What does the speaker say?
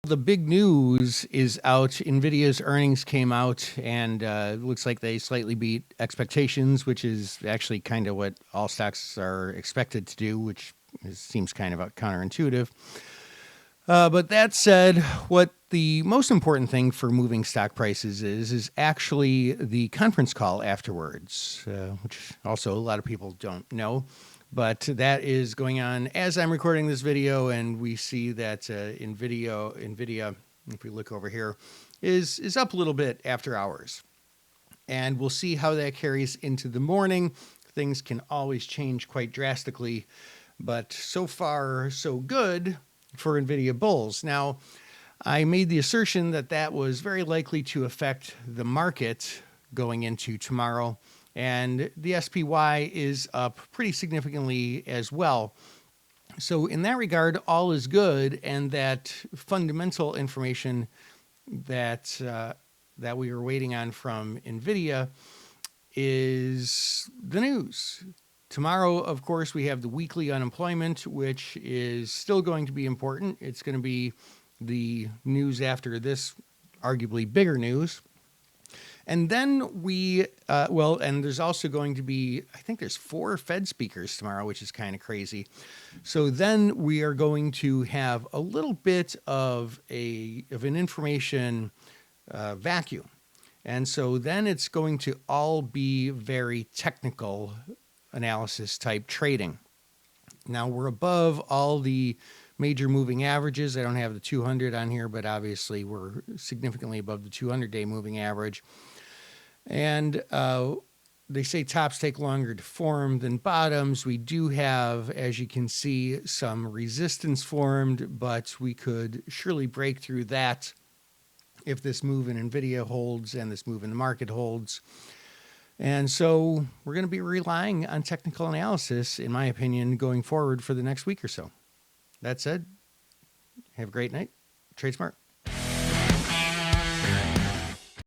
The big news is out. NVIDIA's earnings came out, and it looks like they slightly beat expectations, which is actually kind of what all stocks are expected to do, which seems kind of counterintuitive. But that said, what the most important thing for moving stock prices is actually the conference call afterwards, which also a lot of people don't know. But that is going on as I'm recording this video, and we see that NVIDIA, if we look over here, is up a little bit after hours. And we'll see how that carries into the morning. Things can always change quite drastically, but so far, so good for NVIDIA bulls. Now, I made the assertion that that was very likely to affect the market going into tomorrow. And the SPY is up pretty significantly as well. So in that regard, all is good, and that fundamental information that that we were waiting on from NVIDIA is the news. Tomorrow, of course, we have the weekly unemployment, which is still going to be important. It's going to be the news after this arguably bigger news. And then and there's also going to be, I think there's 4 Fed speakers tomorrow, which is kind of crazy. So then we are going to have a little bit of an information vacuum. And so then it's going to all be very technical analysis type trading. Now we're above all the major moving averages. I don't have the 200 on here, but obviously we're significantly above the 200-day moving average. And they say tops take longer to form than bottoms. We do have, as you can see, some resistance formed, but we could surely break through that if this move in NVIDIA holds and this move in the market holds. And so we're going to be relying on technical analysis, in my opinion, going forward for the next week or so. That said, have a great night. Trade smart.